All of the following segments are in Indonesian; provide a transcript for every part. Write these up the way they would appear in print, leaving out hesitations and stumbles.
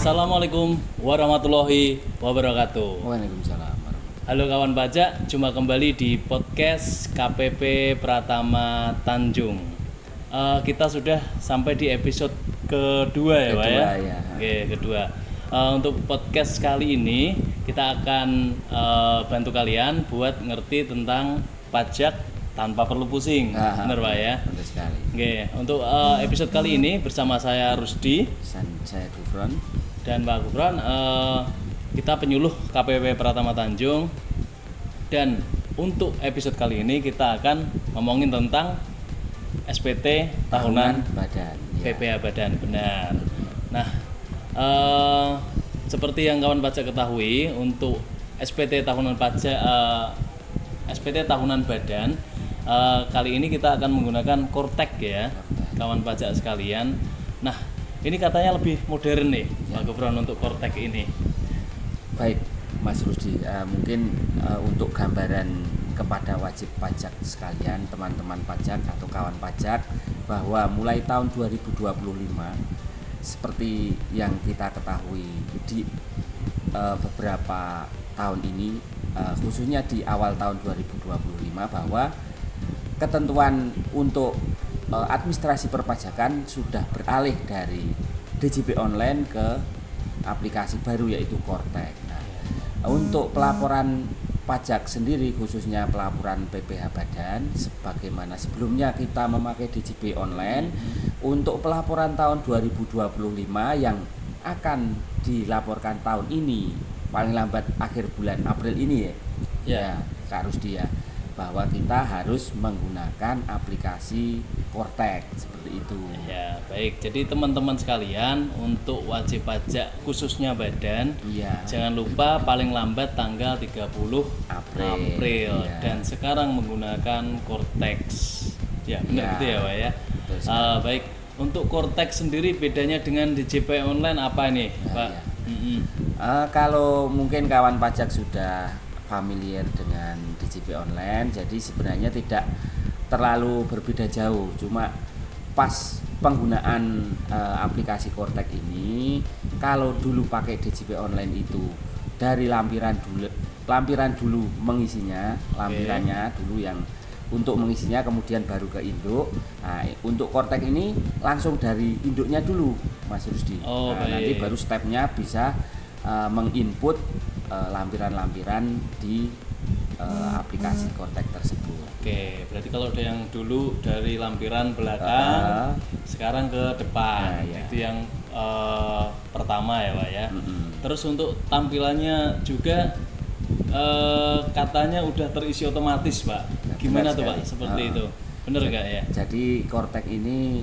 Assalamualaikum warahmatullahi wabarakatuh. Waalaikumsalam. Halo kawan pajak, jumpa kembali di podcast KPP Pratama Tanjung. Kita sudah sampai di episode kedua ya Pak ya? Ya. Oke, kedua. Untuk podcast kali ini kita akan bantu kalian buat ngerti tentang pajak tanpa perlu pusing. Benar Pak ya? Benar sekali. Oke, untuk episode kali ini bersama saya Rusdi Saya Gufron dan Pak Gufron, kita penyuluh KPP Pratama Tanjung. Dan untuk episode kali ini kita akan ngomongin tentang SPT tahunan badan. PPh Badan, benar. Nah, seperti yang kawan pajak ketahui, untuk SPT tahunan pajak, SPT tahunan badan, kali ini kita akan menggunakan Kortek ya, kawan pajak sekalian. Nah, ini katanya lebih modern nih, Pak Gufron, untuk Kortek ini. Baik, Mas Rusdi, mungkin untuk gambaran kepada wajib pajak sekalian, teman-teman pajak atau kawan pajak, bahwa mulai tahun 2025 seperti yang kita ketahui di beberapa tahun ini, khususnya di awal tahun 2025, bahwa ketentuan untuk administrasi perpajakan sudah beralih dari DJP online ke aplikasi baru yaitu Kortek. Nah, untuk pelaporan pajak sendiri, khususnya pelaporan PPh Badan, sebagaimana sebelumnya kita memakai DJP online, untuk pelaporan tahun 2025 yang akan dilaporkan tahun ini paling lambat akhir bulan April ini ya Kak Rusdi ya, bahwa kita harus menggunakan aplikasi Kortek seperti itu. Ya, baik. Jadi teman-teman sekalian, untuk wajib pajak khususnya badan, jangan lupa paling lambat tanggal 30 April. Ya. Dan sekarang menggunakan Kortex. Ya, benar gitu ya, Pak ya. Baik. Untuk Kortex sendiri bedanya dengan DJP online apa nih, Pak? Kalau mungkin kawan pajak sudah familiar dengan DJP online, jadi sebenarnya tidak terlalu berbeda jauh, cuma pas penggunaan aplikasi Kortek ini, kalau dulu pakai DJP online itu dari lampiran dulu mengisinya, lampirannya dulu yang untuk mengisinya, kemudian baru ke induk. Nah, untuk Kortek ini langsung dari induknya dulu, Mas Rusdi. Nanti baru stepnya bisa menginput lampiran-lampiran di aplikasi Kortek tersebut. Oke, berarti kalau ada yang dulu dari lampiran belakang, sekarang ke depan, itu yang pertama ya Pak ya. Terus untuk tampilannya juga katanya udah terisi otomatis Pak. Gimana tuh Pak? Seperti itu, bener nggak ya? Jadi Kortek ini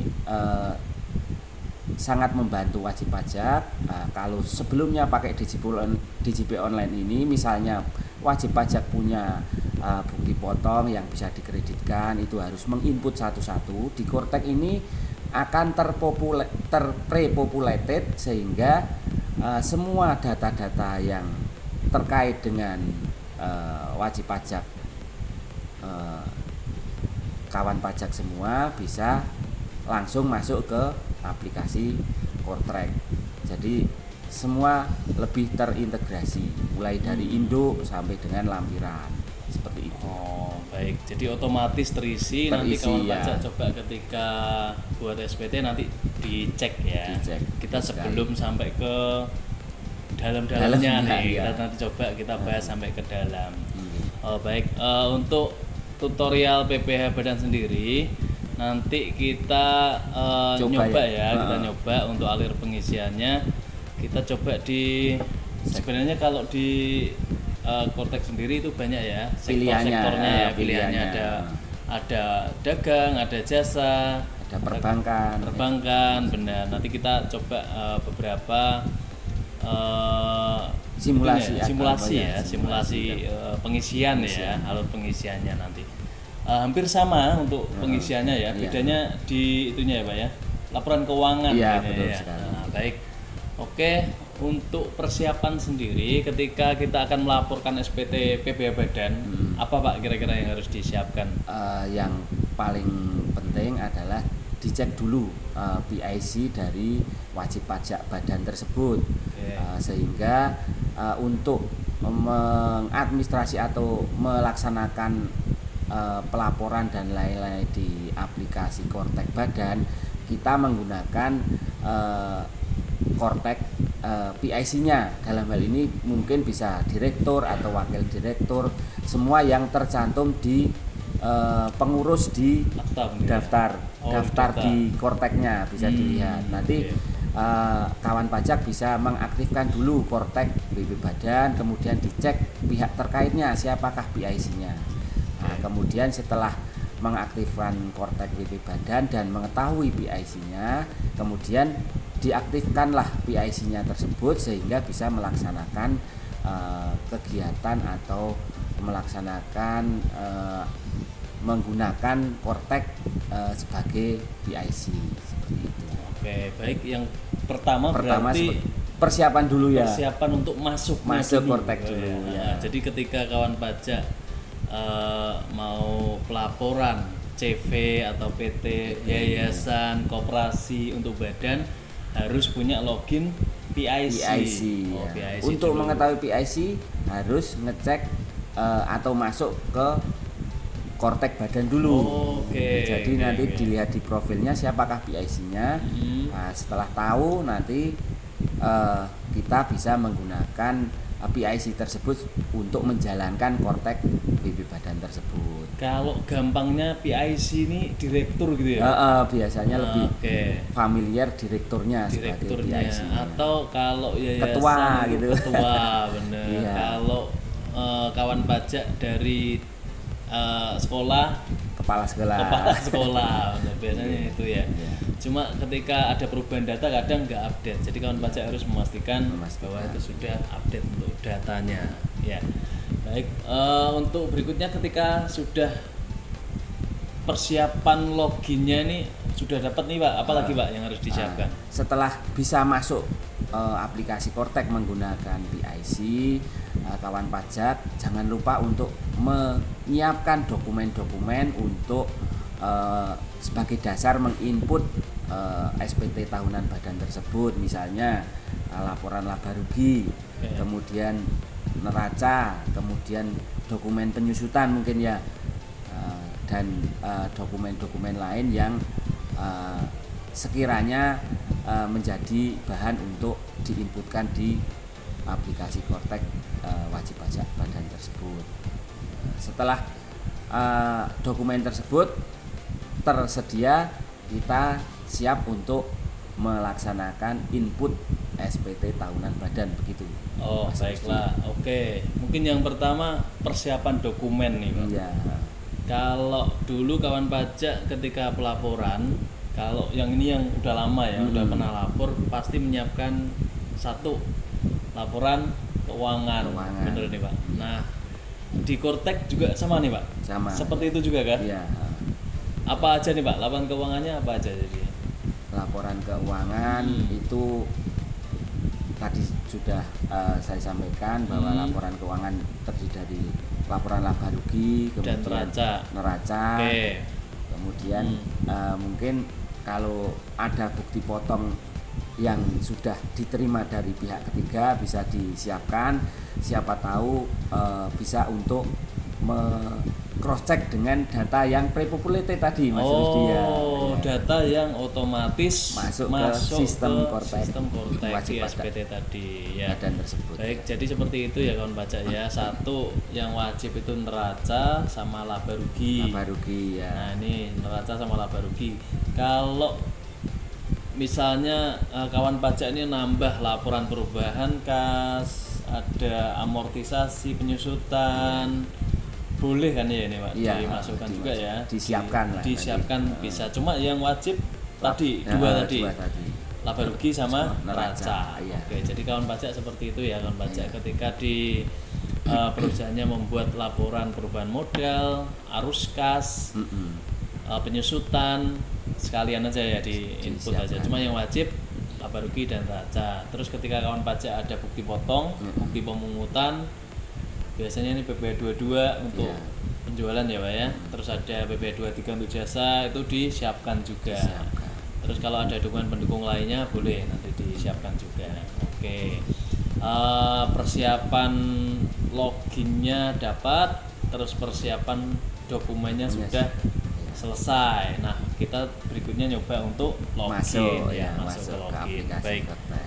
sangat membantu wajib pajak. Kalau sebelumnya pakai DJP online ini, misalnya wajib pajak punya bukti potong yang bisa dikreditkan, itu harus menginput satu-satu. Di Kortek ini akan terpre-populated sehingga semua data-data yang terkait dengan wajib pajak, kawan pajak semua bisa langsung masuk ke aplikasi Kortek. Jadi semua lebih terintegrasi, mulai dari induk sampai dengan lampiran, seperti itu. Oh baik, jadi otomatis terisi nanti kawan pajak coba ketika buat SPT nanti dicek ya. Kita sebelum sampai ke dalam-dalamnya nih, kita nanti coba kita bahas sampai ke dalam. Baik, untuk tutorial PPh Badan sendiri nanti kita nyoba ya. Kita nyoba untuk alir pengisiannya. Kita coba di, sebenarnya kalau di Kortek sendiri itu banyak ya sektornya ya, pilihannya ada dagang, ada jasa, ada perbankan, benar. Nanti kita coba beberapa simulasi pengisian ya, alur pengisiannya nanti hampir sama untuk pengisiannya ya. Bedanya di itunya ya Pak ya, laporan keuangan ya. Baik. Oke, untuk persiapan sendiri ketika kita akan melaporkan SPT PPh Badan, apa Pak kira-kira yang harus disiapkan? Yang paling penting adalah dicek dulu PIC dari wajib pajak badan tersebut. Sehingga untuk mengadministrasi atau melaksanakan pelaporan dan lain-lain di aplikasi Kortek Badan, kita menggunakan Kortek PIC-nya. Dalam hal ini mungkin bisa direktur atau wakil direktur, semua yang tercantum di pengurus di daftar di Korteknya bisa dilihat. Nanti kawan pajak bisa mengaktifkan dulu Kortek BP Badan, kemudian dicek pihak terkaitnya siapakah PIC-nya. Nah, kemudian setelah mengaktifkan Kortek BP Badan dan mengetahui PIC-nya, kemudian diaktifkanlah PIC-nya tersebut sehingga bisa melaksanakan kegiatan atau melaksanakan menggunakan Kortek sebagai PIC seperti itu. Oke, baik. Yang pertama berarti persiapan dulu ya. Persiapan untuk masuk Kortek dulu ya. Jadi ketika kawan pajak mau pelaporan CV atau PT, yayasan, koperasi untuk badan harus punya login PIC. PIC. Untuk dulu. mengetahui PIC harus ngecek atau masuk ke Kortek Badan dulu. Jadi nanti dilihat di profilnya siapakah PIC-nya. Nah, setelah tahu nanti kita bisa menggunakan PIC tersebut untuk menjalankan Kortek BP Badan tersebut. Kalau gampangnya PIC ini direktur gitu ya? Biasanya lebih familiar direkturnya sebagai PIC-nya. Atau kalau yayasan ketua gitu. Ketua bener. Kalau kawan pajak dari sekolah, kepala sekolah biasanya itu ya. Cuma ketika ada perubahan data kadang nggak update, jadi kawan pajak harus memastikan bahwa itu sudah update untuk datanya ya. Baik, untuk berikutnya ketika sudah persiapan loginnya ini sudah dapat nih Pak, apalagi Pak yang harus disiapkan? Setelah bisa masuk aplikasi Kortek menggunakan PIC, kawan pajak jangan lupa untuk menyiapkan dokumen-dokumen untuk sebagai dasar menginput SPT tahunan badan tersebut, misalnya laporan laba rugi, kemudian neraca, kemudian dokumen penyusutan mungkin ya, dan dokumen-dokumen lain yang sekiranya menjadi bahan untuk diinputkan di aplikasi Kortek wajib pajak badan tersebut. Setelah dokumen tersebut tersedia, kita siap untuk melaksanakan input SPT tahunan badan begitu. Baiklah. Oke. Mungkin yang pertama persiapan dokumen nih Pak. Iya. Kalau dulu kawan pajak ketika pelaporan, kalau yang ini yang udah lama ya, udah pernah lapor, pasti menyiapkan satu laporan keuangan. Bener nih Pak. Nah, di Kortek juga sama nih Pak. Sama. Seperti itu juga kan? Iya. Apa aja nih Pak? Laporan keuangannya apa aja jadi? Laporan keuangan itu tadi sudah saya sampaikan bahwa laporan keuangan terdiri dari laporan laba rugi, kemudian neraca. Kemudian mungkin kalau ada bukti potong yang sudah diterima dari pihak ketiga bisa disiapkan, siapa tahu bisa untuk cross check dengan data yang pre-populated tadi Mas Rusdi ya. Data yang otomatis masuk ke sistem Kortek wajib SPT tadi ya. Badan tersebut. Baik, jadi seperti itu ya kawan pajak ya. Satu yang wajib itu neraca sama laba rugi. Laba rugi ya. Nah, ini neraca sama laba rugi. Kalau misalnya kawan pajak ini nambah laporan perubahan kas, ada amortisasi penyusutan, boleh kan ya ini Pak? Iya, dimasukkan juga ya. Disiapkan bisa. Cuma yang wajib tadi dua tadi. Laba rugi sama neraca. Iya. Oke, jadi kawan pajak seperti itu ya kawan pajak. Ketika di perusahaannya membuat laporan perubahan modal, arus kas, penyusutan, sekalian aja ya di input aja. Cuma yang wajib laba rugi dan neraca. Terus ketika kawan pajak ada bukti potong, bukti pemungutan, biasanya ini PPh 22 untuk penjualan ya Pak ya. Terus ada PPh 23 untuk jasa, itu disiapkan juga. Terus kalau ada dokumen pendukung lainnya boleh nanti disiapkan juga. Oke. Persiapan loginnya dapat, terus persiapan dokumennya Yes. sudah selesai. Nah, kita berikutnya nyoba untuk login masuk ke aplikasi Baik. Kortek.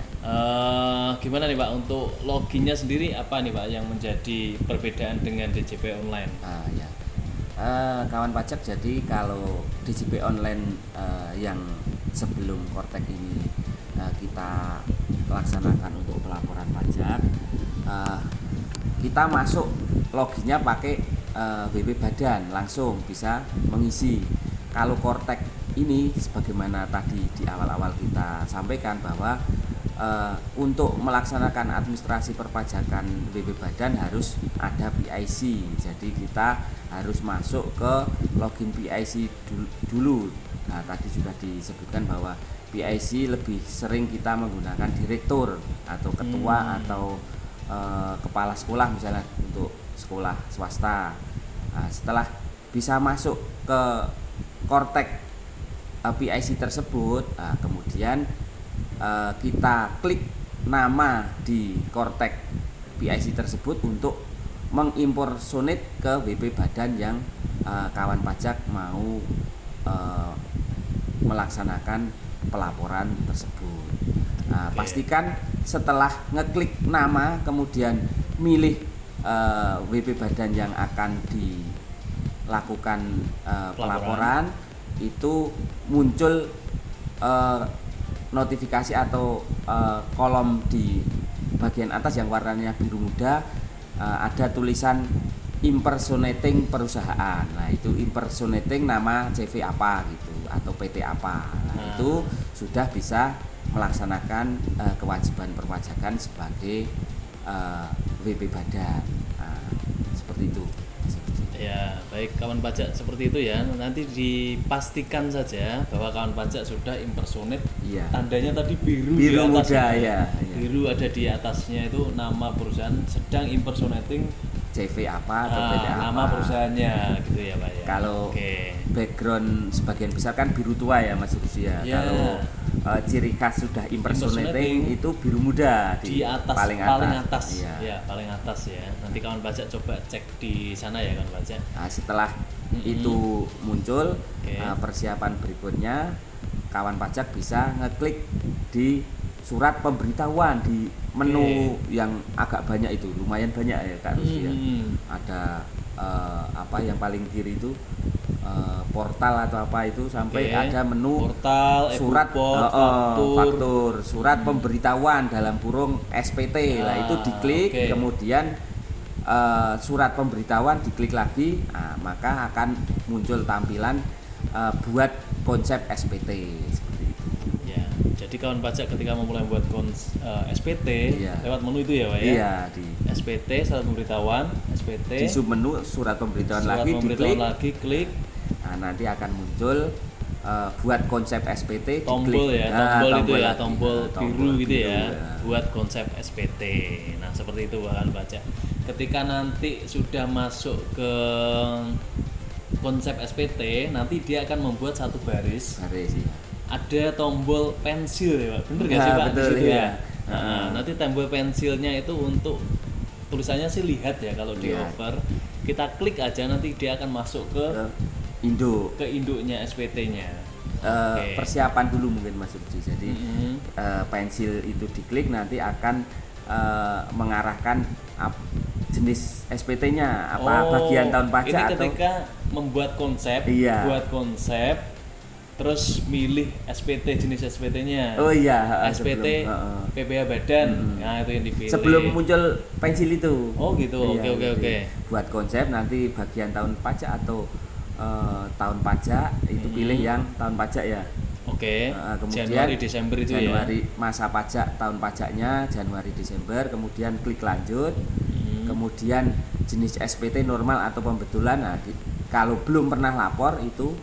Gimana nih Pak untuk loginnya sendiri, apa nih Pak yang menjadi perbedaan dengan DJP online? Ya. Kawan pajak, jadi kalau DJP online yang sebelum Kortek ini kita laksanakan untuk pelaporan pajak, kita masuk loginnya pakai WP Badan, langsung bisa mengisi. Kalau Kortek ini sebagaimana tadi di awal-awal kita sampaikan bahwa untuk melaksanakan administrasi perpajakan WP Badan harus ada PIC. Jadi kita harus masuk ke login PIC dulu. Nah, tadi sudah disebutkan bahwa PIC lebih sering kita menggunakan direktur atau ketua atau kepala sekolah misalnya untuk sekolah swasta. Nah, setelah bisa masuk ke Kortek PIC tersebut, kemudian kita klik nama di Kortek PIC tersebut untuk mengimpersonate ke WP Badan yang kawan pajak mau melaksanakan pelaporan tersebut. Pastikan setelah ngeklik nama kemudian milih WP Badan yang akan dilakukan pelaporan, itu muncul notifikasi atau kolom di bagian atas yang warnanya biru muda, ada tulisan impersonating perusahaan. Nah, itu impersonating nama CV apa gitu atau PT apa. Nah, itu sudah bisa melaksanakan kewajiban perpajakan sebagai WP Badan. Seperti itu. Ya, baik kawan pajak, seperti itu ya. Nanti dipastikan saja bahwa kawan pajak sudah impersonate. Iya. Tandanya tadi biru di Biru atasnya. muda ya. Biru ada di atasnya itu nama perusahaan sedang impersonating CV apa atau PT apa. nama perusahaannya gitu ya Pak ya. Kalau background sebagian besar kan biru tua ya Mas Rusi ya. Ya. Kalau ciri khas sudah impersonating itu biru muda di atas, paling atas. Iya. Ya, paling atas ya. Nanti kawan pajak coba cek di sana ya kawan pajak. Nah, setelah itu muncul, persiapan berikutnya kawan pajak bisa ngeklik di surat pemberitahuan di menu yang agak banyak itu, lumayan banyak ya Kak Rusi ya. Ada apa yang paling kiri itu portal atau apa itu sampai ada menu portal, surat faktur, surat pemberitahuan dalam kurung SPT. Lah itu diklik, kemudian surat pemberitahuan diklik lagi, maka akan muncul tampilan buat konsep SPT seperti itu. Ya, jadi kawan pajak ketika memulai membuat SPT lewat menu itu ya Pak ya. Iya, di SPT surat pemberitahuan, SPT di sub menu surat pemberitahuan lagi klik. Nah, nanti akan muncul buat konsep SPT, tombol diklik. Tombol itu ya, tombol biru gitu ya, buat konsep SPT. Nah, seperti itu kawan pajak. Ketika nanti sudah masuk ke konsep SPT, nanti dia akan membuat satu baris ya. Ada tombol pensil ya Pak, bener gak sih Pak? Betul, di situ ya. Nanti tombol pensilnya itu untuk tulisannya sih lihat ya, kalau di over kita klik aja nanti dia akan masuk ke induknya SPT-nya. Persiapan dulu mungkin Mas Rudy. Jadi pensil itu diklik nanti akan mengarahkan jenis SPT-nya apa bagian tahun pajak ini atau ketika membuat konsep, terus milih SPT, jenis SPT-nya. SPT PPH Badan. Nah, itu yang dipilih. Sebelum muncul pensil itu. Oh gitu. Oke. Buat konsep nanti bagian tahun pajak atau tahun pajak itu pilih yang tahun pajak ya. Kemudian Januari Desember itu Januari, masa pajak tahun pajaknya Januari Desember, kemudian klik lanjut. Kemudian jenis SPT normal atau pembetulan. Nah, kalau belum pernah lapor itu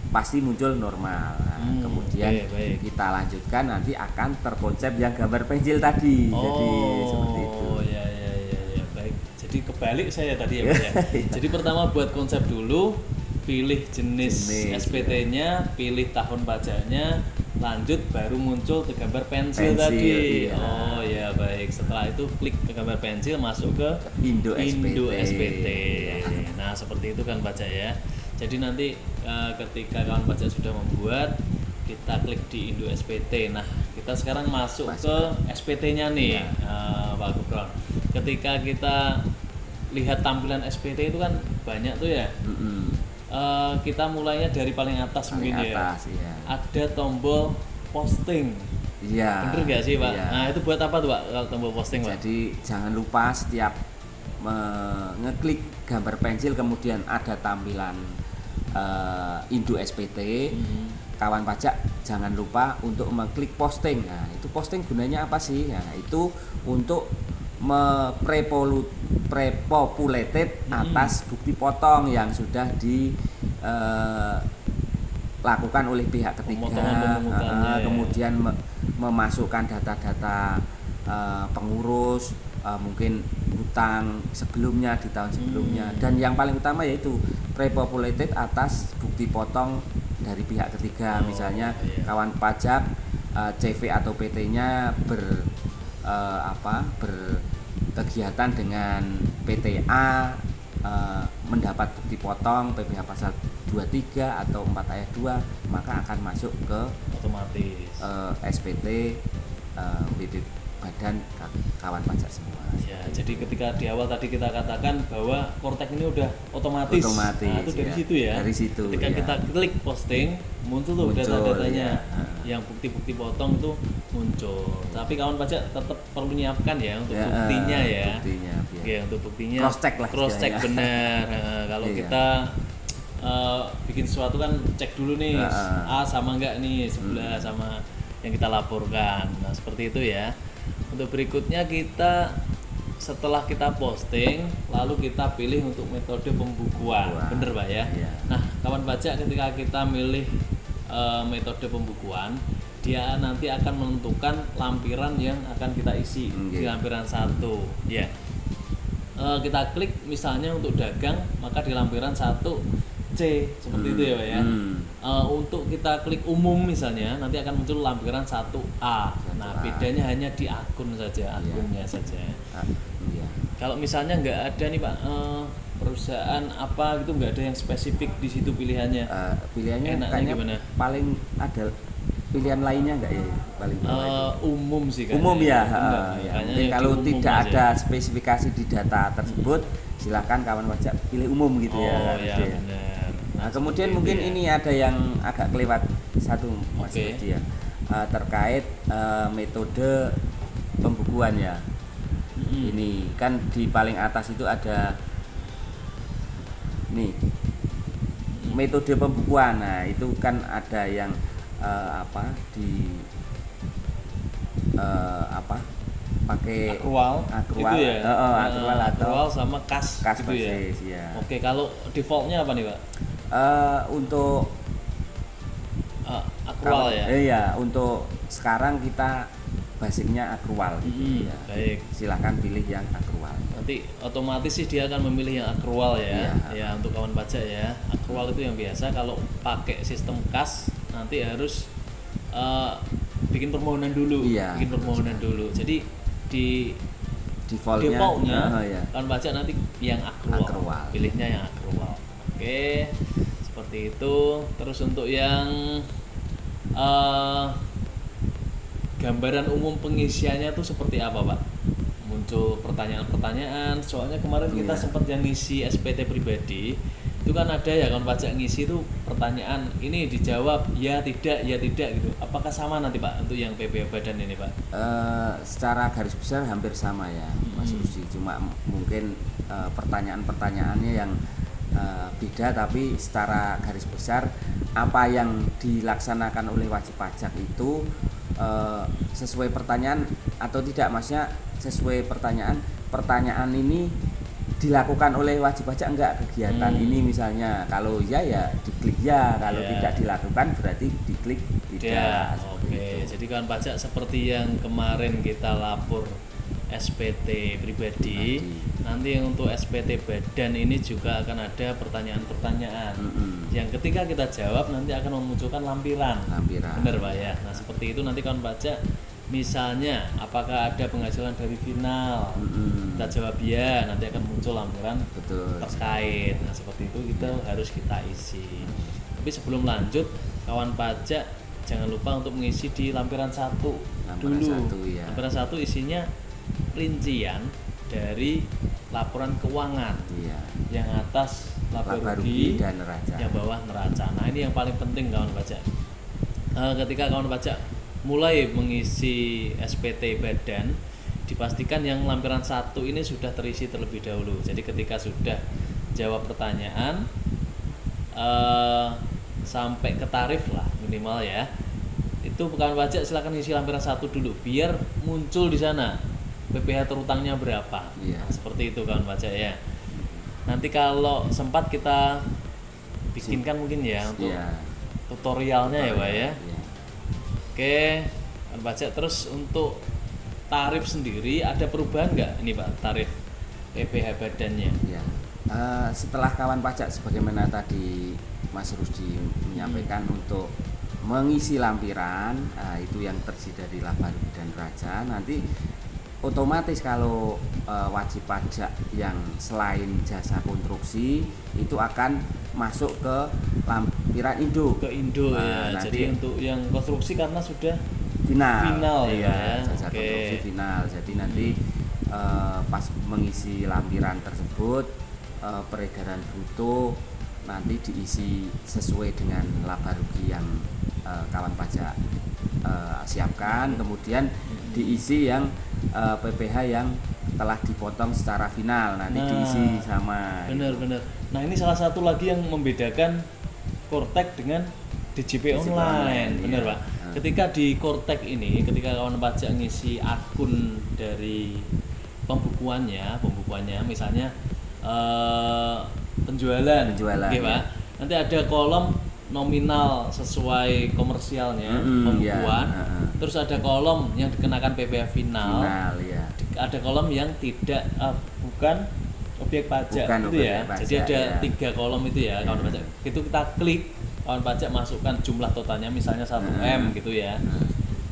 pasti muncul normal. Kemudian kita lanjutkan, nanti akan terkonsep yang gambar pensil tadi. Jadi seperti itu. Ya. Baik. Jadi kebalik saya tadi ya Pak ya. Jadi pertama buat konsep dulu, pilih jenis SPT-nya, pilih tahun pajaknya, lanjut baru muncul ke gambar pensil tadi. Iya. Oh ya baik. Setelah itu klik ke gambar pensil, masuk ke Indo SPT. Nah seperti itu kan pajak ya. Jadi nanti ketika kawan pajak sudah membuat, kita klik di Indo SPT. Nah kita sekarang masuk ke SPT-nya nih, Pak Gufron. Ketika kita lihat tampilan SPT itu kan banyak tuh ya. Kita mulainya dari paling atas mungkin ya. Ada tombol posting. Iya. Bener nggak sih Pak? Iya. Nah itu buat apa tuh Pak kalau tombol posting Pak? Jadi jangan lupa setiap ngeklik gambar pensil kemudian ada tampilan Indo SPT. Kawan pajak jangan lupa untuk mengklik posting. Nah itu posting gunanya apa sih? Nah itu untuk prepopulated atas bukti potong yang sudah dilakukan oleh pihak ketiga, kemudian memasukkan data-data pengurus, mungkin hutang sebelumnya di tahun sebelumnya, dan yang paling utama yaitu prepopulated atas bukti potong dari pihak ketiga. Misalnya kawan pajak CV atau PT-nya berkegiatan dengan PTA, mendapat bukti potong PPh pasal 23 atau 4 ayat 2, maka akan masuk ke otomatis SPT BB Badan kawan pajak semua. Ya, jadi ketika di awal tadi kita katakan bahwa Kortek ini udah otomatis. Nah, itu dari situ ya. Dari situ. Ketika kita klik posting, muncul tuh data-datanya. Yang bukti-bukti potong itu muncul. Tapi kawan pajak tetap perlu nyiapkan ya untuk buktinya ya. Ya, untuk buktinya. Cross check benar. Kalau kita bikin sesuatu kan cek dulu nih A sama enggak nih sebelah sama yang kita laporkan. Nah, seperti itu ya. Untuk berikutnya kita setelah kita posting lalu kita pilih untuk metode pembukuan. Bener Pak ya? Nah kawan pajak ketika kita milih metode pembukuan, dia nanti akan menentukan lampiran yang akan kita isi di lampiran 1 ya. Kita klik misalnya untuk dagang, maka di lampiran 1 C seperti itu ya Pak ya. Untuk kita klik umum misalnya nanti akan muncul lampiran 1A. Nah bedanya hanya di akun saja, akunnya saja. Kalau misalnya nggak ada nih Pak, perusahaan apa gitu, nggak ada yang spesifik di situ pilihannya. Pilihannya enaknya gimana? Paling ada pilihan lainnya nggak ya? Paling umum sih kan. Umum ya. Mungkin kalau tidak ada spesifikasi di data tersebut, silakan kawan pajak pilih umum gitu ya. Oh ya benar. Nah, kemudian mungkin ini ada yang agak kelewat satu Mas Rudi ya, terkait metode pembukuan ya. Ini kan di paling atas itu ada nih metode pembukuan. Nah itu kan ada yang pakai akrual itu ya. Akrual atau sama kas gitu basis, ya. Oke, kalau defaultnya apa nih Pak? Untuk akrual ya. Iya, untuk sekarang kita basicnya akrual gitu ya. Baik. Silahkan pilih yang akrual. Nanti otomatis sih dia akan memilih yang akrual ya. Ya untuk kawan pajak ya. Akrual itu yang biasa. Kalau pakai sistem kas nanti harus bikin permohonan dulu. Bikin permohonan dulu. Jadi di defaultnya kawan pajak nanti yang akrual. Pilihnya yang akrual. Oke. Seperti itu. Terus untuk yang gambaran umum pengisiannya tuh seperti apa Pak? Muncul pertanyaan-pertanyaan. Soalnya kemarin kita sempat yang ngisi SPT pribadi, itu kan ada ya kawan pajak ngisi itu pertanyaan ini dijawab ya tidak gitu. Apakah sama nanti Pak untuk yang PPh Badan ini Pak? Secara garis besar hampir sama ya Mas Rusdi. Cuma mungkin pertanyaan-pertanyaannya yang beda, tapi secara garis besar apa yang dilaksanakan oleh wajib pajak itu sesuai pertanyaan atau tidak, maksudnya sesuai pertanyaan ini dilakukan oleh wajib pajak enggak kegiatan ini misalnya. Kalau ya diklik ya, kalau tidak dilakukan berarti diklik tidak. Oke, jadi kawan pajak seperti yang kemarin kita lapor SPT pribadi, nanti untuk SPT Badan ini juga akan ada pertanyaan-pertanyaan. yang ketika kita jawab nanti akan memunculkan lampiran. Lampiran. Benar Pak ya. Nah seperti itu nanti kawan pajak, misalnya apakah ada penghasilan dari final, kita jawab ya, nanti akan muncul lampiran Betul. terkait. Nah seperti itu kita harus kita isi. Tapi sebelum lanjut, kawan pajak jangan lupa untuk mengisi di lampiran 1 Lampiran dulu. 1, ya. Lampiran 1 isinya rincian dari laporan keuangan. Iya. Yang atas laba Laba rugi rugi dan neraca. yang bawah neraca. Nah ini yang paling penting kawan pajak. Ketika kawan pajak mulai mengisi SPT badan, dipastikan yang lampiran 1 ini sudah terisi terlebih dahulu. Jadi ketika sudah jawab pertanyaan sampai ke tarif lah minimal ya, itu kawan pajak silakan isi lampiran 1 dulu biar muncul di sana PPh terutangnya berapa. Iya. Nah, seperti itu kawan pajak ya. Nanti kalau sempat kita bikinkan mungkin ya untuk Iya. tutorialnya ya Pak ya. Iya. Oke, kawan pajak, terus untuk tarif sendiri ada perubahan nggak ini Pak, tarif PPh badannya? Ya, setelah kawan pajak sebagaimana tadi Mas Rusdi menyampaikan untuk mengisi lampiran, itu yang terdiri dari laba rugi dan neraca, nanti otomatis kalau wajib pajak yang selain jasa konstruksi itu akan masuk ke lampiran Indo. Ke Indo ya. Nanti Jadi untuk yang konstruksi karena sudah final ya. jasa Oke. konstruksi final. Jadi nanti pas mengisi lampiran tersebut peredaran bruto nanti diisi sesuai dengan laba rugi yang kawan pajak siapkan, kemudian diisi yang PPh yang telah dipotong secara final nanti diisi sama. Benar-benar. Nah ini salah satu lagi yang membedakan Kortek dengan DJP online, benar iya. Pak. Ketika di Kortek ini, ketika kawan pajak ngisi akun dari pembukuannya, misalnya penjualan, oke, Pak. Ya. Nanti ada kolom nominal sesuai komersialnya, pembukuan. Ya. Terus ada kolom yang dikenakan PPh final. Ya. Ada kolom yang tidak bukan objek pajak, Bukan itu objek ya. pajak, Jadi ada ya. 3 kolom itu ya, kawan pajak. Itu kita klik, kawan pajak masukkan jumlah totalnya misalnya 1M gitu ya.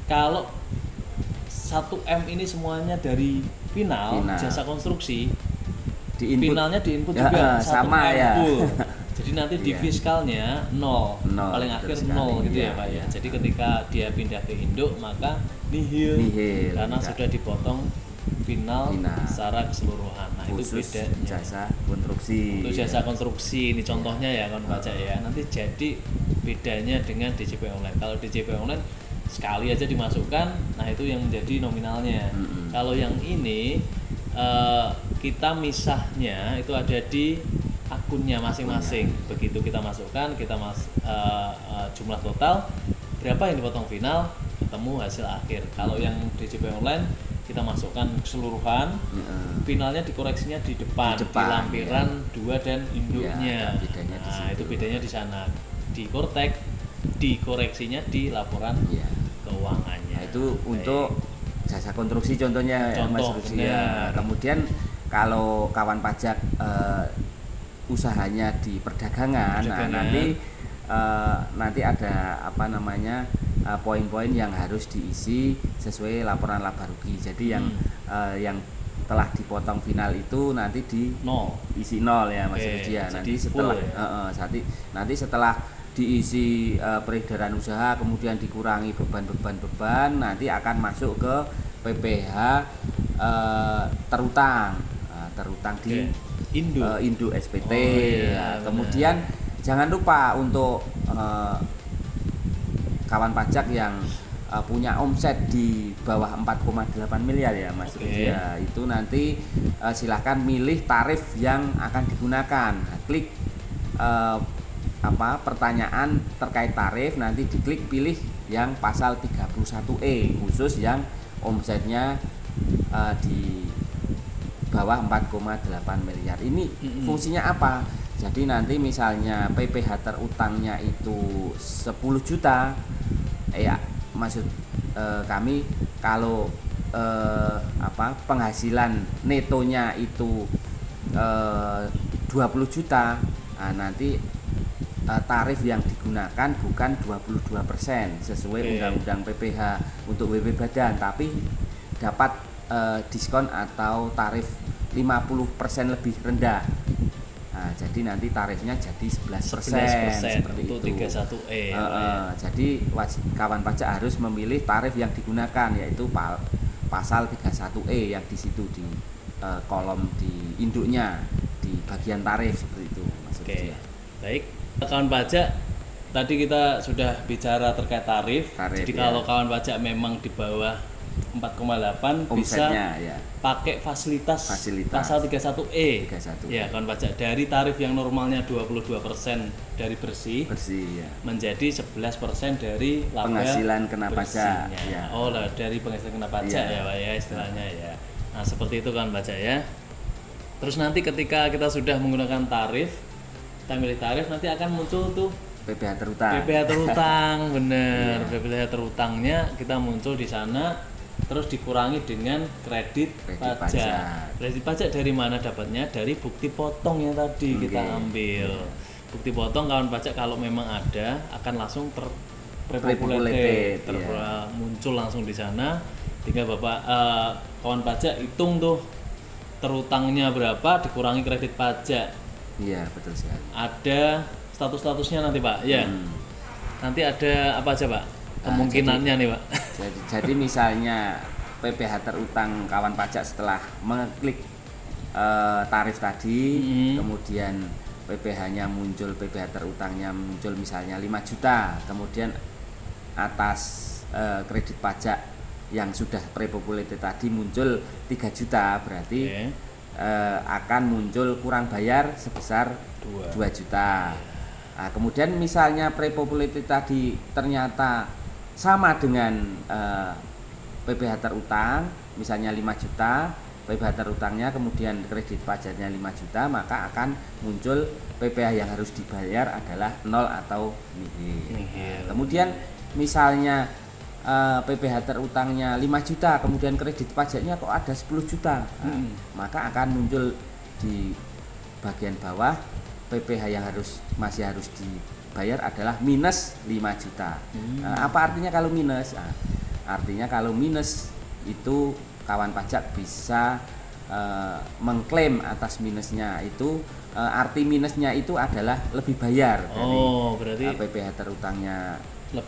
Kalau 1M ini semuanya dari final. Jasa konstruksi, finalnya diinput juga sama 1M ya. full. Jadi nanti di Iya. fiskalnya 0, paling betul akhir sekali. 0 gitu Iya, ya Pak ya. iya. Jadi ketika dia pindah ke induk maka nihil, karena tidak. sudah dipotong final secara keseluruhan. Nah Khusus itu bedanya. jasa konstruksi. Untuk jasa konstruksi ini contohnya ya kawan pajak ya. Nanti jadi bedanya dengan DJP online. Kalau DJP online sekali aja dimasukkan, nah itu yang menjadi nominalnya. Kalau yang ini kita misahnya itu ada di akunnya masing-masing. Begitu kita masukkan, jumlah total berapa yang dipotong final, ketemu hasil akhir. Kalau yang DJP online kita masukkan keseluruhan, finalnya dikoreksinya di depan, di lampiran 2 dan induknya. Nah itu bedanya di sana. Di Kortek dikoreksinya di laporan keuangannya. Nah, itu untuk jasa konstruksi contohnya ya, Mas Rusdi ya. Kemudian kalau kawan pajak usahanya di perdagangan, nah, nanti ada apa namanya poin-poin yang harus diisi sesuai laporan laba rugi. Jadi yang telah dipotong final itu nanti diisi 0 ya Mas Rusdi ya. Nanti setelah nanti setelah diisi peredaran usaha kemudian dikurangi beban nanti akan masuk ke PPh terutang di Indo SPT. Kemudian jangan lupa untuk kawan pajak yang punya omset di bawah 4,8 miliar ya Mas Rusdi ya, itu nanti silahkan milih tarif yang akan digunakan. Klik pertanyaan terkait tarif, nanti diklik pilih yang pasal 31E khusus yang omsetnya di bawah 4,8 miliar. Ini fungsinya apa? Jadi nanti misalnya PPh terutangnya itu 10 juta, maksud kami kalau penghasilan netonya itu 20 juta, nah nanti tarif yang digunakan bukan 22% sesuai Undang-Undang PPh untuk WP Badan, tapi dapat diskon atau tarif 50% lebih rendah. Nah, jadi nanti tarifnya jadi 11% seperti untuk itu. 31E. Jadi kawan pajak harus memilih tarif yang digunakan, yaitu pasal 31E yang di situ di kolom di induknya di bagian tarif seperti itu, Mas Rudi. Baik, kawan pajak, tadi kita sudah bicara terkait tarif. Jadi kalau kawan pajak memang di bawah 4,8 bisa pakai fasilitas pasal 31E. Ya, kawan pajak, dari tarif yang normalnya 22% dari bersih ya, menjadi 11% dari laba penghasilan kena pajak. Ya. Oh lah, dari penghasilan kena pajak ya Pak ya istilahnya ya. Nah, seperti itu kawan pajak ya. Terus nanti ketika kita sudah menggunakan tarif, kita milih tarif, nanti akan muncul tuh PPh terutang. PPh terutang, bener. PPh terutangnya kita muncul di sana, terus dikurangi dengan kredit pajak. Kredit pajak dari mana dapatnya? Dari bukti potong yang tadi kita ambil. Bukti potong kawan pajak kalau memang ada akan langsung muncul langsung di sana. Tinggal Bapak kawan pajak hitung tuh terutangnya berapa dikurangi kredit pajak. Iya, betul sekali. Ada status-statusnya nanti Pak, ya. Nanti ada apa aja Pak? Kemungkinannya nih Pak. Jadi misalnya PPh terutang kawan pajak setelah mengklik tarif tadi, kemudian PPh-nya muncul, PPh terutangnya muncul misalnya 5 juta, kemudian atas kredit pajak yang sudah pre-populated tadi muncul 3 juta, berarti akan muncul kurang bayar sebesar 2 juta. Nah, kemudian misalnya pre-populated tadi ternyata sama dengan PPh terutang, misalnya 5 juta, PPh terutangnya kemudian kredit pajaknya 5 juta, maka akan muncul PPh yang harus dibayar adalah 0 atau nihil. Kemudian misalnya PPh terutangnya 5 juta, kemudian kredit pajaknya kok ada 10 juta, maka akan muncul di bagian bawah PPh yang masih harus dibayar adalah minus 5 juta. Apa artinya kalau minus? Artinya kalau minus itu kawan pajak bisa mengklaim atas minusnya itu, arti minusnya itu adalah lebih bayar dari berarti PPh terutangnya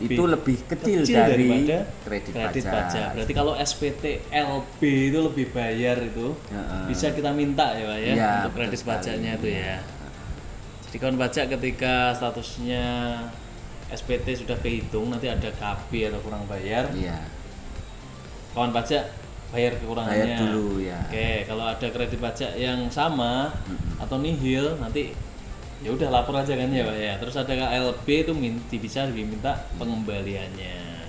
itu lebih kecil dari kredit pajak. Berarti kalau SPT LB itu lebih bayar itu bisa kita minta ya Pak ya, untuk kredit pajaknya itu ya. Jadi kawan pajak ketika statusnya SPT sudah kehitung, nanti ada KB atau kurang bayar, kawan pajak bayar kekurangannya. Bayar dulu ya. Oke, kalau ada kredit pajak yang sama atau nihil, nanti ya udah lapor aja kan ya Pak ya. Terus ada KLB itu bisa diminta pengembaliannya.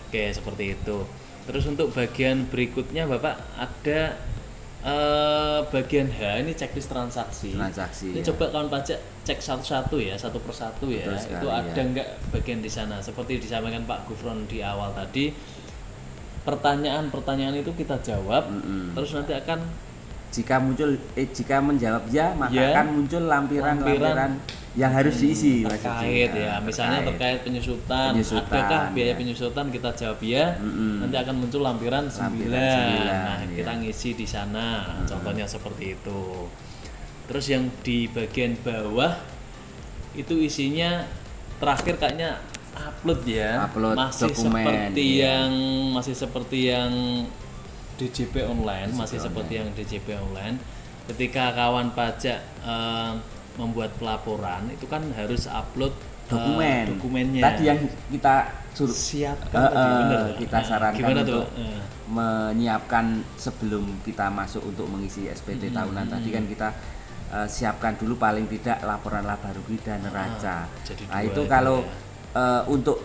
Oke, seperti itu. Terus untuk bagian berikutnya Bapak ada bagian H, ini checklist transaksi. Ini coba kawan pajak cek satu-satu ya, satu persatu ya. Itu ada nggak bagian di sana? Seperti disampaikan Pak Gufron di awal tadi, pertanyaan-pertanyaan itu kita jawab, terus nanti akan jika menjawab ya, maka akan muncul lampiran yang harus diisi terkait ya, misalnya terkait penyusutan, adakah biaya penyusutan, kita jawab ya, nanti akan muncul lampiran 9. Nah, kita ngisi di sana, contohnya seperti itu. Terus yang di bagian bawah itu isinya terakhir kayaknya upload ya, masih seperti yang DJP online, yang DJP online. Ketika kawan pajak membuat pelaporan itu kan harus upload dokumennya. Tadi yang kita siapkan kita sarankan untuk tuh? Menyiapkan sebelum kita masuk untuk mengisi SPT tahunan tadi kan kita siapkan dulu paling tidak laporan laba rugi dan neraca. Nah, itu kalau untuk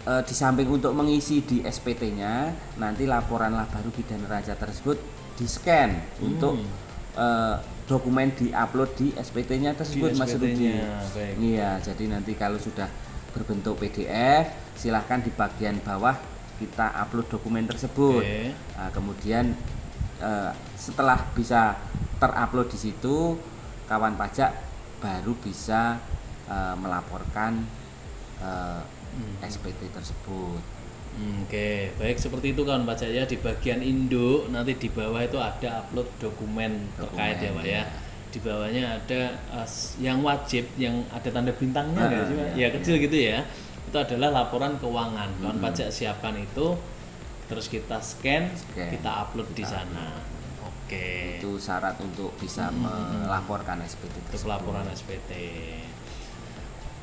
di samping untuk mengisi di SPT-nya, nanti laporan laba rugi dan neraca tersebut di-scan untuk dokumen di-upload di SPT-nya tersebut, Mas Rudi. Iya, jadi nanti kalau sudah berbentuk PDF, silahkan di bagian bawah kita upload dokumen tersebut. Nah, kemudian setelah bisa terupload di situ, kawan pajak baru bisa melaporkan SPT tersebut. Oke, baik seperti itu kawan pajak ya. Di bagian induk nanti di bawah itu ada upload dokumen terkait ya Pak ya. Di bawahnya ada yang wajib, yang ada tanda bintangnya nggak sih Pak? Ya kecil gitu ya. Itu adalah laporan keuangan. Kawan pajak siapkan itu, terus kita scan, kita upload di sana. Oke. Itu syarat untuk bisa melaporkan SPT tersebut. Untuk laporan SPT.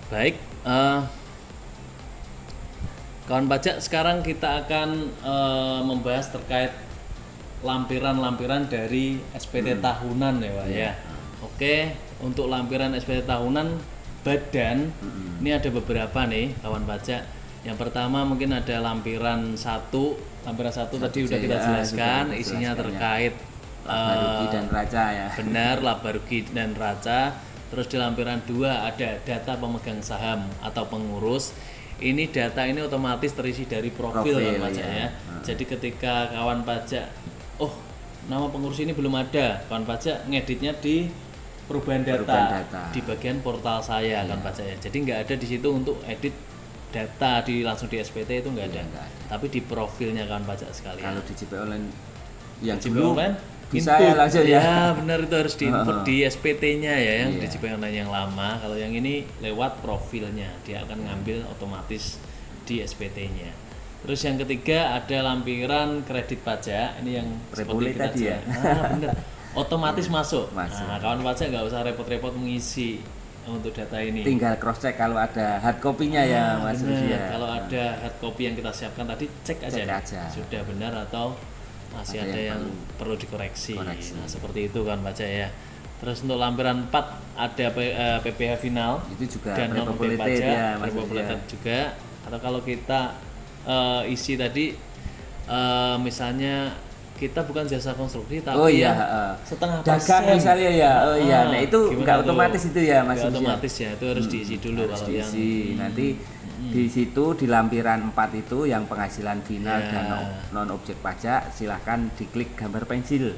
Baik. Kawan pajak, sekarang kita akan membahas terkait lampiran-lampiran dari SPT tahunan ya Pak ya. Oke, untuk lampiran SPT tahunan badan ini ada beberapa nih kawan pajak. Yang pertama mungkin ada lampiran satu tadi udah kita jelaskan, isinya terkait laba rugi dan neraca ya. Benar, laba rugi dan neraca. Terus di lampiran 2 ada data pemegang saham atau pengurus. Ini data ini otomatis terisi dari profil kawan pajak ya. Jadi ketika kawan pajak, oh nama pengurus ini belum ada, kawan pajak ngeditnya di perubahan data. Di bagian portal saya kawan pajak ya. Jadi nggak ada di situ untuk edit data langsung di SPT itu nggak ada. Tapi di profilnya kawan pajak sekalian. Kalau di JP Online yang JP Online bisa input. Ya langsung ya. Ya benar, itu harus diinput di SPT-nya ya, yang di JP Online yang lama. Kalau yang ini lewat profilnya, dia akan ngambil otomatis di SPT-nya. Terus yang ketiga ada lampiran kredit pajak. Ini yang seperti kita tadi ya. Benar. Otomatis masuk. Nah, kawan pajak nggak usah repot-repot mengisi untuk data ini. Tinggal cross check kalau ada hard copy-nya ya Mas Rudi ya. Kalau ada hard copy yang kita siapkan tadi, cek aja. Sudah benar atau masih ada yang perlu dikoreksi. Nah, seperti itu kan baca ya. Terus untuk lampiran 4 ada PPh final. Itu juga dan non pajak ya, juga. Atau kalau kita isi tadi misalnya kita bukan jasa konstruksi tapi setengah dagang persen misalnya ya. Nah itu nggak otomatis itu ya Mas. Otomatis ya, itu harus diisi dulu kalau diisi. Nanti di situ di lampiran 4 itu yang penghasilan final dan non objek pajak, silahkan diklik gambar pensil.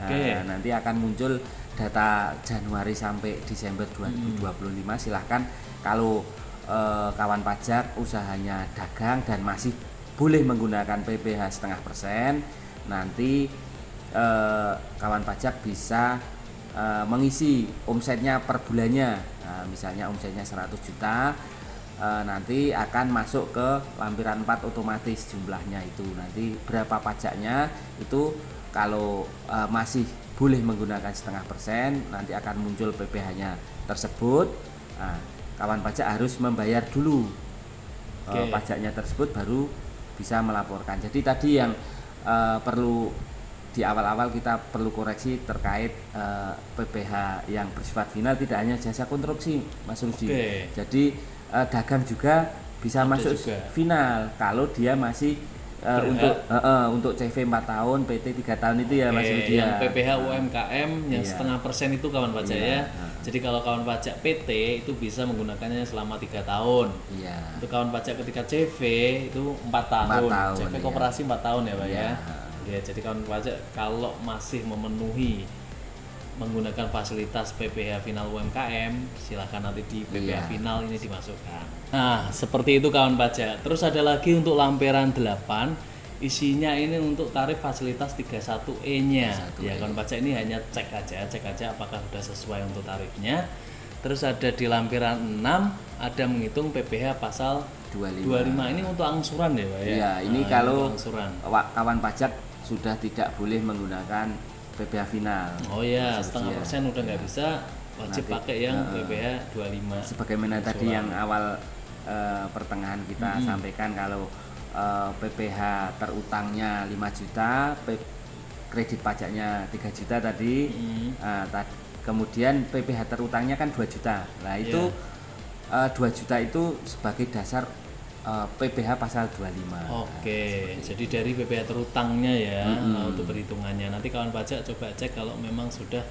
Nah, nanti akan muncul data Januari sampai Desember 2025. Silahkan kalau kawan pajak usahanya dagang dan masih boleh menggunakan PPh setengah persen, nanti kawan pajak bisa mengisi omsetnya per bulannya. Nah, misalnya omsetnya 100 juta, nanti akan masuk ke lampiran 4 otomatis jumlahnya itu. Nanti berapa pajaknya itu kalau masih boleh menggunakan setengah persen, nanti akan muncul PPh-nya tersebut. Nah, kawan pajak harus membayar dulu pajaknya tersebut baru bisa melaporkan. Jadi tadi yang perlu di awal-awal kita perlu koreksi terkait PPh yang bersifat final, tidak hanya jasa konstruksi Mas Rudi. Jadi dagang juga bisa masuk final kalau dia masih untuk CV 4 tahun, PT 3 tahun itu ya Mas Rudi. Yang PPh UMKM yang setengah persen itu kawan pajak ya. Jadi kalau kawan pajak PT itu bisa menggunakannya selama 3 tahun. Untuk kawan pajak ketika CV itu 4 tahun. CV koperasi 4 tahun ya Pak ya. Jadi kawan pajak kalau masih memenuhi menggunakan fasilitas PPh final UMKM, silakan nanti di PPh final ini dimasukkan. Nah, seperti itu kawan pajak. Terus ada lagi untuk lampiran 8, isinya ini untuk tarif fasilitas 31E-nya. Ya, kawan pajak ini hanya cek aja apakah sudah sesuai untuk tarifnya. Terus ada di lampiran 6 ada menghitung PPh pasal 25. Ini untuk angsuran ya, Pak ya. Iya, ini kalau kawan pajak sudah tidak boleh menggunakan PPh final. Oh ya, setengah persen udah nggak bisa, wajib pakai yang PPh 25. Sebagaimana tadi yang awal pertengahan kita sampaikan, kalau PPh terutangnya 5 juta, kredit pajaknya 3 juta tadi, kemudian PPh terutangnya kan 2 juta. Nah itu 2 juta itu sebagai dasar PPh pasal 25. Jadi dari PPh terutangnya ya untuk perhitungannya. Nanti kawan pajak coba cek kalau memang sudah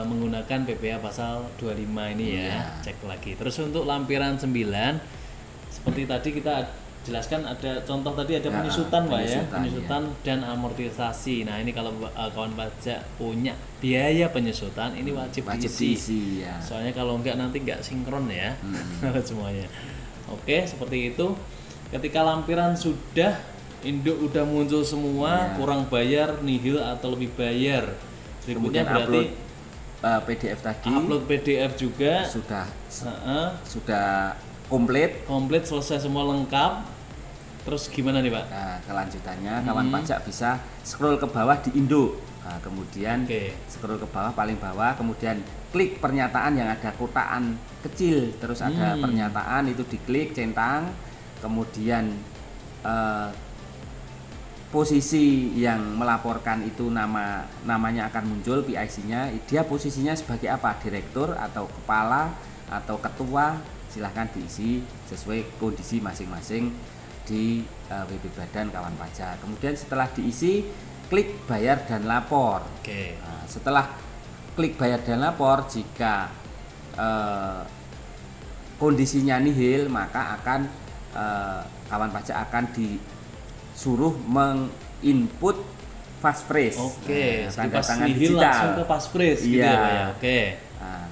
menggunakan PPh pasal 25 ini ya, cek lagi. Terus untuk lampiran 9 seperti tadi kita jelaskan ada contoh tadi ada Ya, penyusutan Pak ya, penyusutan, penyusutan dan amortisasi. Nah ini kalau kawan pajak punya biaya penyusutan ini wajib diisi. diisi ya. Soalnya kalau enggak nanti enggak sinkron ya semuanya. Oke seperti itu. Ketika lampiran sudah, induk udah muncul semua, Ya. kurang bayar, nihil atau lebih bayar. Berikutnya Kemudian berarti PDF tadi upload PDF juga. sudah komplit. Komplit selesai semua lengkap. Terus gimana nih Pak? Nah, kelanjutannya kawan pajak bisa scroll ke bawah di induk. Nah, kemudian scroll ke bawah paling bawah, kemudian klik pernyataan yang ada kotaan kecil, terus ada pernyataan itu diklik, centang, kemudian posisi yang melaporkan itu namanya akan muncul, PIC-nya, dia posisinya sebagai apa? Direktur atau kepala atau ketua, silahkan diisi sesuai kondisi masing-masing di WP Badan kawan pajak. Kemudian setelah diisi, klik bayar dan lapor. Nah, setelah klik bayar dan lapor, jika kondisinya nihil, maka akan kawan pajak akan disuruh menginput passphrase. Oke, tanda pas tangan nihil digital. langsung ke passphrase gitu Iya. ya Pak ya. Oke. Nah,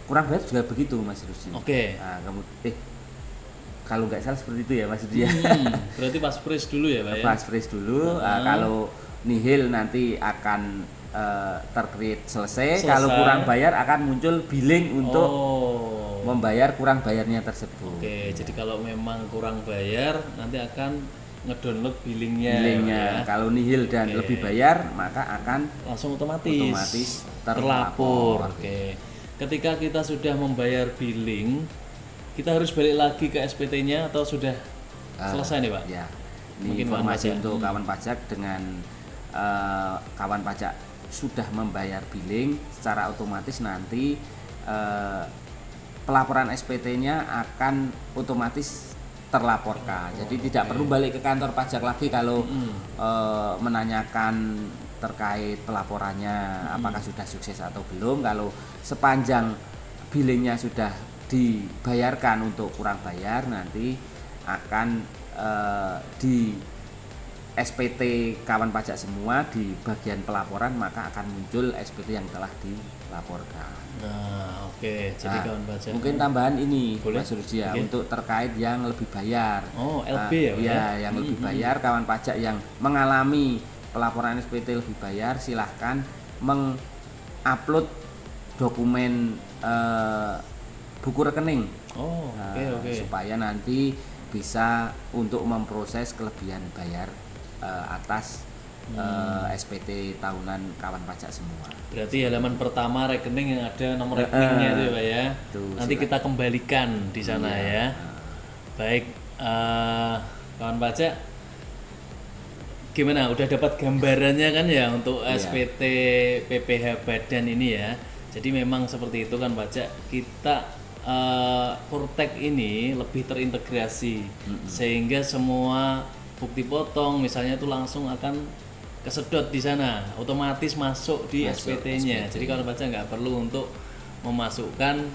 kurang bayar juga begitu Mas Rusdi. Oke. Nah, kalau nggak salah seperti itu ya Mas Rusdi. Berarti passphrase dulu ya Pak ya. Passphrase dulu. Kalau nihil nanti akan tercreate selesai. Kalau kurang bayar akan muncul billing untuk membayar kurang bayarnya tersebut. Oke, jadi kalau memang kurang bayar nanti akan ngedownload billingnya. Ya. Kalau nihil dan lebih bayar maka akan Langsung otomatis terlapor. Oke. Ketika kita sudah membayar billing, kita harus balik lagi ke SPT-nya atau sudah selesai nih Pak? Ya. Ini Mungkin informasi untuk kawan pajak dengan kawan pajak sudah membayar billing, secara otomatis nanti pelaporan SPT-nya akan otomatis terlaporkan. Jadi tidak perlu balik ke kantor pajak lagi kalau menanyakan terkait pelaporannya apakah sudah sukses atau belum. Kalau sepanjang billingnya sudah dibayarkan untuk kurang bayar, nanti akan di SPT kawan pajak semua di bagian pelaporan maka akan muncul SPT yang telah dilaporkan. Nah, oke. Jadi kawan pajak. Mungkin tambahan ini Boleh? Mas Rusdi ya, untuk terkait yang lebih bayar. Oh, LB ya Pak? Ya, yang lebih bayar, kawan pajak yang mengalami pelaporan SPT lebih bayar silahkan mengupload dokumen buku rekening. Oh, oke. Supaya nanti bisa untuk memproses kelebihan bayar atas SPT tahunan kawan pajak semua. Berarti halaman pertama rekening yang ada nomor rekeningnya itu ya Pak ya. Nanti kita kembalikan di sana ya. Baik, kawan pajak, gimana? Udah dapat gambarannya kan ya untuk SPT PPH Badan ini ya. Jadi memang seperti itu kan pajak, kita Kurtek ini lebih terintegrasi sehingga semua bukti potong misalnya itu langsung akan kesedot di sana, otomatis masuk di SPT-nya. Jadi kawan pajak nggak perlu untuk memasukkan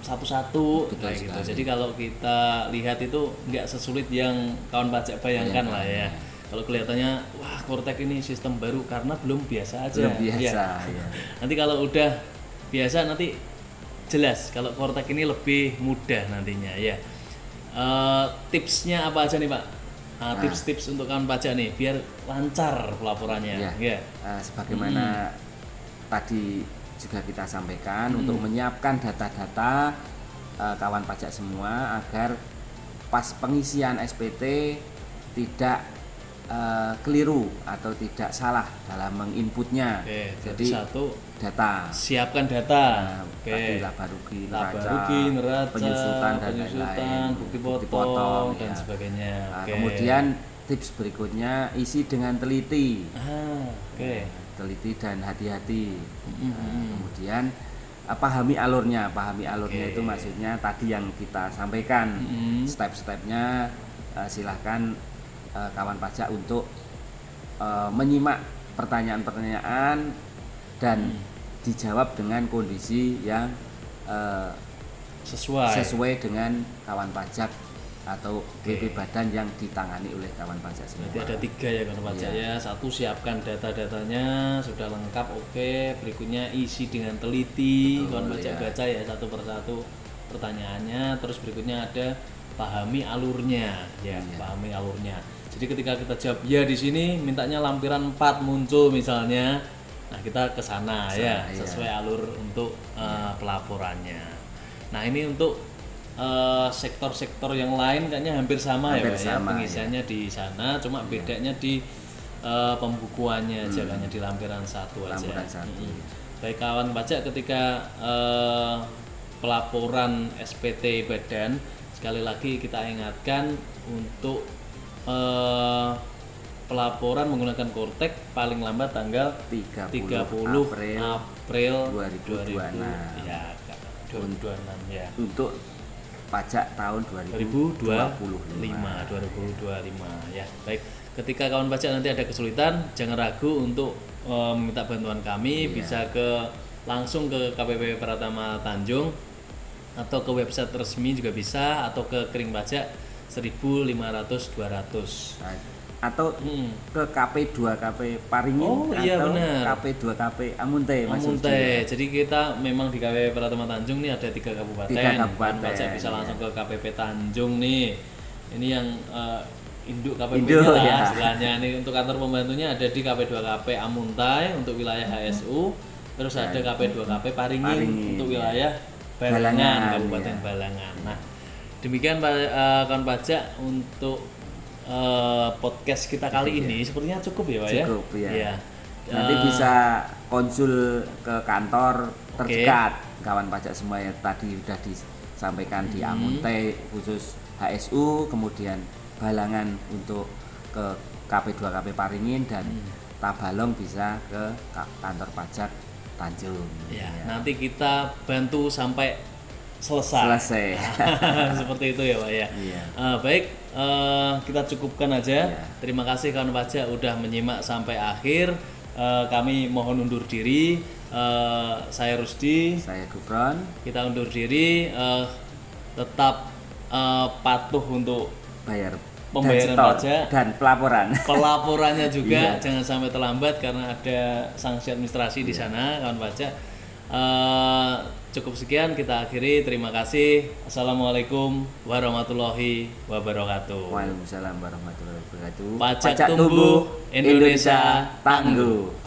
satu-satu kayak gitu. Jadi kalau kita lihat itu nggak sesulit yang kawan pajak bayangkan lah ya. Kalau kelihatannya wah Kurtek ini sistem baru karena belum biasa aja. Belum biasa. Ya. Nanti kalau udah biasa nanti jelas. Kalau Kurtek ini lebih mudah nantinya ya. Tipsnya apa aja nih Pak? Tips-tips untuk kawan pajak nih biar lancar pelaporannya. Ya. Sebagaimana tadi juga kita sampaikan untuk menyiapkan data-data kawan pajak semua agar pas pengisian SPT tidak keliru atau tidak salah dalam menginputnya. Jadi data. Siapkan data. Tadi laba rugi, neraca, penyusutan dan lain-lain, bukti potong dan sebagainya. Kemudian tips berikutnya isi dengan teliti. Teliti dan hati-hati. Kemudian pahami alurnya. Itu maksudnya tadi yang kita sampaikan. Step-stepnya silahkan kawan pajak untuk menyimak pertanyaan-pertanyaan dan dijawab dengan kondisi yang sesuai dengan kawan pajak atau BP badan yang ditangani oleh kawan pajak semua. Berarti ada 3 ya kawan pajak ya. Satu, siapkan data-datanya sudah lengkap, oke. Berikutnya isi dengan teliti, kawan pajak baca ya satu persatu pertanyaannya. Terus berikutnya ada pahami alurnya ya, pahami alurnya. Jadi ketika kita jawab ya di sini mintanya lampiran 4 muncul misalnya. Nah, kita ke sana ya, sesuai alur untuk pelaporannya. Nah, ini untuk sektor-sektor yang lain kayaknya hampir sama ya Pak ya, pengisiannya di sana, cuma bedanya di pembukuannya aja, hanya di lampiran 1 aja. Baik kawan pajak, ketika pelaporan SPT badan, sekali lagi kita ingatkan untuk pelaporan menggunakan Kortek paling lambat tanggal 30 April 2026 ya, 2026 ya. Untuk pajak tahun 2025 ya. Baik, ketika kawan pajak nanti ada kesulitan, jangan ragu untuk meminta bantuan kami, bisa langsung ke KPP Pratama Tanjung atau ke website resmi juga bisa, atau ke Kering Pajak 1500-200 atau ke KP2KP Paringin atau KP2KP Amuntai. Jadi kita memang di KPP Pratama Tanjung nih ada 3 kabupaten. Pajak bisa langsung ke KPP Tanjung nih. Ini yang induk KPP-nya lah istilahnya. Nih untuk kantor pembantunya ada di KP2KP Amuntai untuk wilayah HSU. Terus ada KP2KP Paringin untuk wilayah Balangan, Kabupaten Balangan. Nah, demikian kawan pajak untuk podcast kita kali ini. Sepertinya cukup ya Pak ya? Cukup ya. Nanti bisa konsul ke kantor terdekat kawan pajak semua yang tadi sudah disampaikan di Amuntai khusus HSU, kemudian Balangan untuk ke KP2KP Paringin, dan Tabalong bisa ke kantor pajak Tanjung. Ya. Nanti kita bantu sampai selesai. Seperti itu ya Pak ya. Baik, kita cukupkan aja. Terima kasih kawan pajak udah menyimak sampai akhir. Kami mohon undur diri. Saya Rusdi, saya Gufron. Kita undur diri. Tetap patuh untuk pembayaran pajak dan pelaporannya juga. Jangan sampai terlambat karena ada sanksi administrasi di sana kawan pajak. Cukup sekian kita akhiri. Terima kasih. Assalamualaikum warahmatullahi wabarakatuh. Waalaikumsalam warahmatullahi wabarakatuh. Pajak tumbuh, Indonesia tangguh.